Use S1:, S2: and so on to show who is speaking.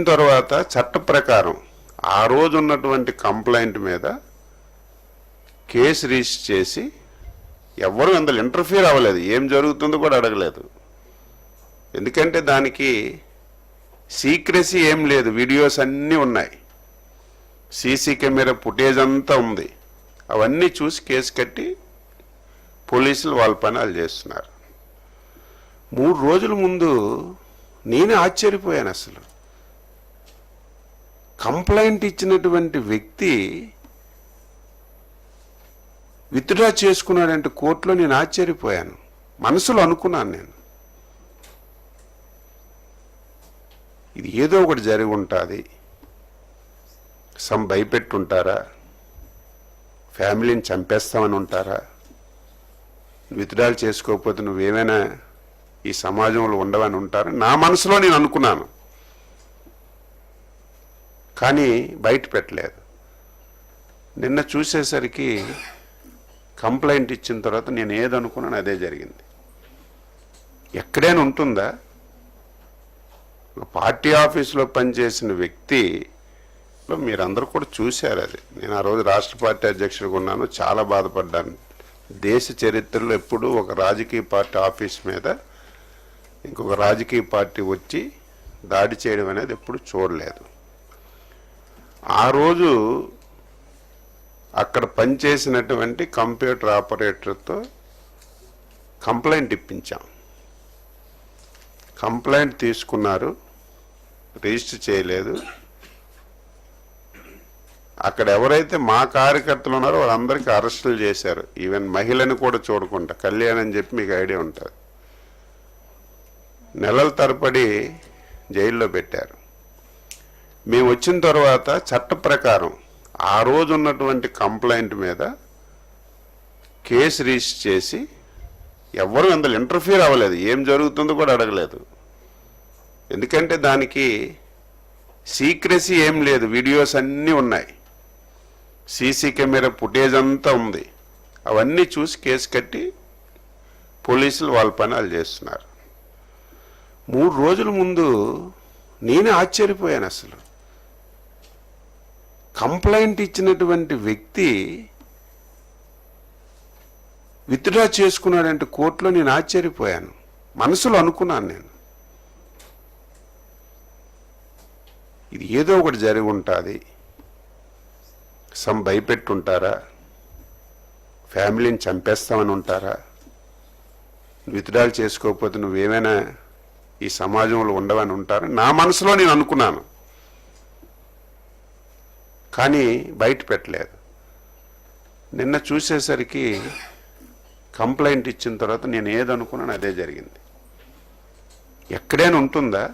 S1: తర్వాత చట్ట ప్రకారం ఆ రోజు ఉన్నటువంటి కంప్లైంట్ మీద కేసు రిజిస్టర్ చేసి ఎవరు అందులో ఇంటర్ఫియర్ అవ్వలేదు, ఏం జరుగుతుందో కూడా అడగలేదు. ఎందుకంటే దానికి సీక్రెసీ ఏం లేదు, వీడియోస్ అన్నీ ఉన్నాయి, సీసీ కెమెరా ఫుటేజ్ అంతా ఉంది. అవన్నీ చూసి కేసు కట్టి పోలీసులు వాళ్ళ పని వాళ్ళు చేస్తున్నారు. 3 రోజుల ముందు నేనే ఆశ్చర్యపోయాను. అసలు కంప్లైంట్ ఇచ్చినటువంటి వ్యక్తి విత్డ్రా చేసుకున్నాడంటే కోర్టులో నేను ఆశ్చర్యపోయాను. మనసులో అనుకున్నాను నేను, ఇది ఏదో ఒకటి జరిగి ఉంటుంది, భయపెట్టుంటారా, ఫ్యామిలీని చంపేస్తామని ఉంటారా, విత్డ్రాలు చేసుకోకపోతే నువ్వేమైనా ఈ సమాజంలో ఉండవని ఉంటారా, నా మనసులో నేను అనుకున్నాను. కానీ బయట పెట్టలేదు. నిన్న చూసేసరికి కంప్లైంట్ ఇచ్చిన తర్వాత నేను ఏదనుకున్నాను అదే జరిగింది. ఎక్కడైనా ఉంటుందా? పార్టీ ఆఫీసులో పనిచేసిన వ్యక్తి మీరందరూ కూడా చూశారు. అది నేను ఆ రోజు రాష్ట్ర పార్టీ అధ్యక్షుడిగా ఉన్నాను, చాలా బాధపడ్డాను. దేశ చరిత్రలో ఎప్పుడూ ఒక రాజకీయ పార్టీ ఆఫీస్ మీద ఇంకొక రాజకీయ పార్టీ వచ్చి దాడి చేయడం అనేది ఎప్పుడు చూడలేదు. ఆ రోజు అక్కడ పనిచేసినటువంటి కంప్యూటర్ ఆపరేటర్తో కంప్లైంట్ ఇప్పించాం. కంప్లైంట్ తీసుకున్నారు, రిజిస్టర్ చేయలేదు. అక్కడ ఎవరైతే మా కార్యకర్తలు ఉన్నారో వాళ్ళందరికీ అరెస్టులు చేశారు. ఈవెన్ మహిళను కూడా చూడకుండా, కళ్యాణ్ అని చెప్పి మీకు ఐడియా ఉంటుంది, నెలల తరబడి జైల్లో పెట్టారు. మేము వచ్చిన తర్వాత చట్ట ప్రకారం ఆ రోజు ఉన్నటువంటి కంప్లైంట్ మీద కేసు రిజిస్టర్ చేసి ఎవరు అందులో ఇంటర్ఫియర్ అవ్వలేదు, ఏం జరుగుతుందో కూడా అడగలేదు. ఎందుకంటే దానికి సీక్రెసీ ఏం లేదు, వీడియోస్ అన్నీ ఉన్నాయి, సీసీ కెమెరా ఫుటేజ్ అంతా ఉంది. అవన్నీ చూసి కేసు కట్టి పోలీసులు వాళ్ళ పని వాళ్ళు చేస్తున్నారు. 3 రోజుల ముందు నేనే ఆశ్చర్యపోయాను. అసలు కంప్లైంట్ ఇచ్చినటువంటి వ్యక్తి విత్డ్రా చేసుకున్నాడంటే కోర్టులో నేను ఆశ్చర్యపోయాను. మనసులో అనుకున్నాను నేను, ఇది ఏదో ఒకటి జరిగి ఉంటుంది, భయపెట్టుంటారా, ఫ్యామిలీని చంపేస్తామని ఉంటారా, విత్డ్రాలు చేసుకోకపోతే నువ్వేమైనా ఈ సమాజంలో ఉండవని ఉంటారా, నా మనసులో నేను అనుకున్నాను. కానీ బయట పెట్టలేదు. నిన్న చూసేసరికి కంప్లైంట్ ఇచ్చిన తర్వాత నేను ఏదనుకున్నాను అదే జరిగింది. ఎక్కడైనా ఉంటుందా?